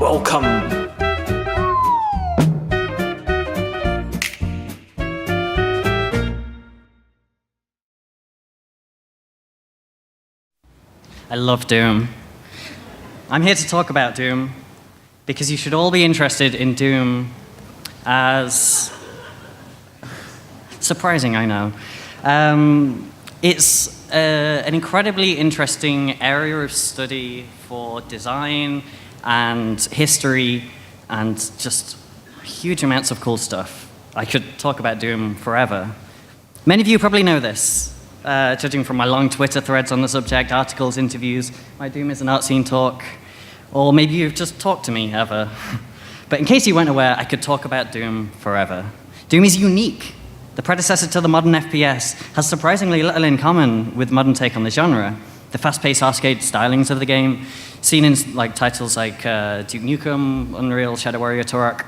Welcome. I love Doom. I'm here to talk about Doom because you should all be interested in Doom as surprising, I know. It's an incredibly interesting area of study for design and history and just huge amounts of cool stuff. I could talk about Doom forever. Many of you probably know this. Judging from my long Twitter threads on the subject, articles, interviews, my Doom is an art scene talk, or maybe you've just talked to me ever. But in case you weren't aware, I could talk about Doom forever. Doom is unique. The predecessor to the modern FPS has surprisingly little in common with modern take on the genre. The fast-paced arcade stylings of the game, seen in titles like Duke Nukem, Unreal, Shadow Warrior, Turok,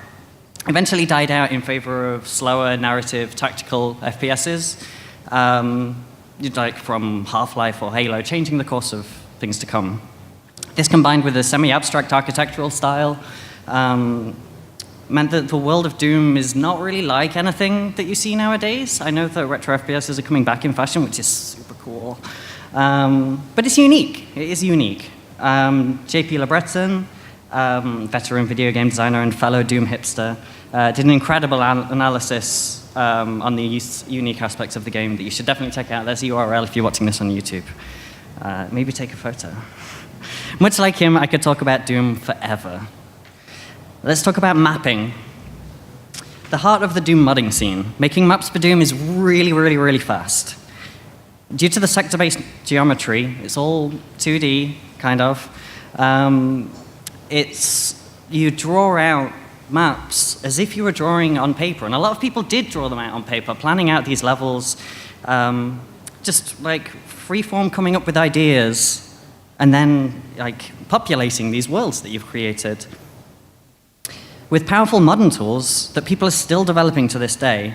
eventually died out in favor of slower narrative tactical FPSs. From Half-Life or Halo, changing the course of things to come. This, combined with a semi-abstract architectural style, meant that the world of Doom is not really like anything that you see nowadays. I know that retro FPSs are coming back in fashion, which is super cool. But it's unique. It is unique. JP LeBreton, veteran video game designer and fellow Doom hipster, did an incredible analysis on the unique aspects of the game that you should definitely check out. There's the URL if you're watching this on YouTube. Maybe take a photo. Much like him, I could talk about Doom forever. Let's talk about mapping. The heart of the Doom modding scene. Making maps for Doom is really, really, really fast. Due to the sector-based geometry, it's all 2D, kind of. You draw out maps as if you were drawing on paper, and a lot of people did draw them out on paper, planning out these levels, just like freeform coming up with ideas, and then populating these worlds that you've created. With powerful modern tools that people are still developing to this day,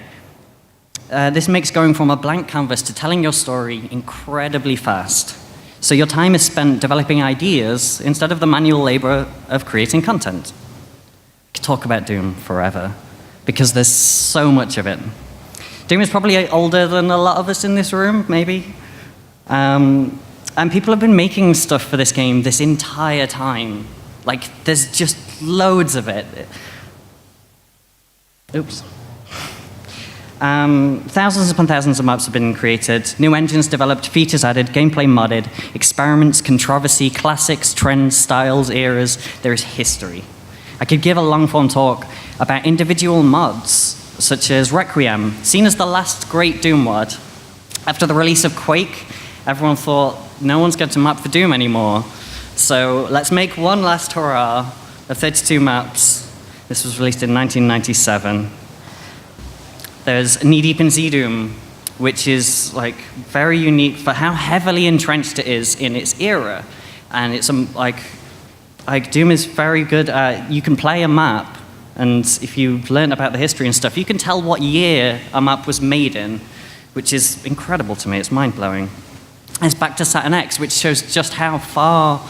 this makes going from a blank canvas to telling your story incredibly fast. So your time is spent developing ideas instead of the manual labor of creating content. I could talk about Doom forever, because there's so much of it. Doom is probably older than a lot of us in this room, maybe. And people have been making stuff for this game this entire time. There's just loads of it. Oops. Thousands upon thousands of maps have been created, new engines developed, features added, gameplay modded, experiments, controversy, classics, trends, styles, eras. There is history. I could give a long-form talk about individual mods, such as Requiem, seen as the last great Doom mod. After the release of Quake, everyone thought, no one's going to map for Doom anymore. So let's make one last hurrah of 32 maps. This was released in 1997. There's Knee Deep in Z-Doom, which is very unique for how heavily entrenched it is in its era. And it's Doom is very good at, you can play a map, and if you've learned about the history and stuff, you can tell what year a map was made in, which is incredible to me. It's mind-blowing. It's back to Saturn X, which shows just how far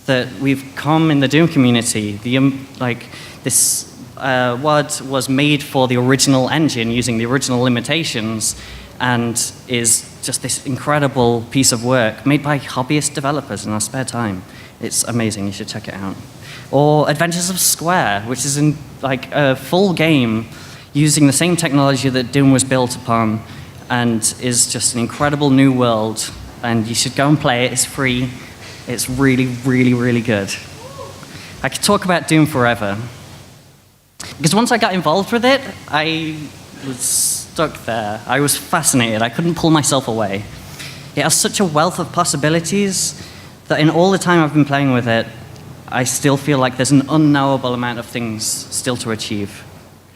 that we've come in the Doom community. This WAD was made for the original engine using the original limitations, and is just this incredible piece of work made by hobbyist developers in our spare time. It's amazing. You should check it out. Or Adventures of Square, which is a full game using the same technology that Doom was built upon, and is just an incredible new world. And you should go and play it. It's free. It's really, really, really good. I could talk about Doom forever. Because once I got involved with it, I was stuck there. I was fascinated. I couldn't pull myself away. It has such a wealth of possibilities that in all the time I've been playing with it, I still feel like there's an unknowable amount of things still to achieve.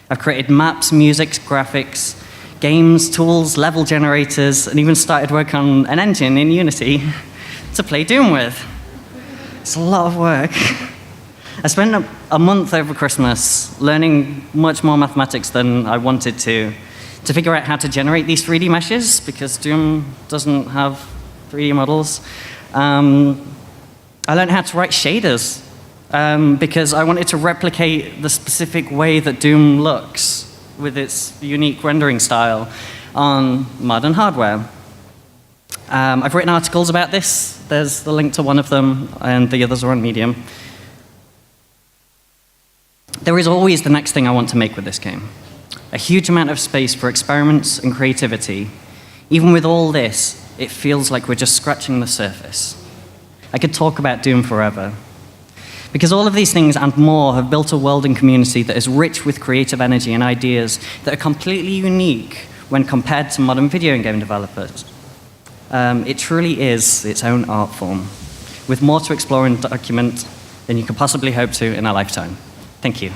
I've created maps, music, graphics, games, tools, level generators, and even started work on an engine in Unity to play Doom with. It's a lot of work. I spent a month over Christmas learning much more mathematics than I wanted to figure out how to generate these 3D meshes, because Doom doesn't have 3D models. I learned how to write shaders because I wanted to replicate the specific way that Doom looks with its unique rendering style on modern hardware. I've written articles about this. There's the link to one of them, and the others are on Medium. There is always the next thing I want to make with this game. A huge amount of space for experiments and creativity. Even with all this, it feels like we're just scratching the surface. I could talk about Doom forever. Because all of these things and more have built a world and community that is rich with creative energy and ideas that are completely unique when compared to modern video game developers. It truly is its own art form, with more to explore and document than you could possibly hope to in a lifetime. Thank you.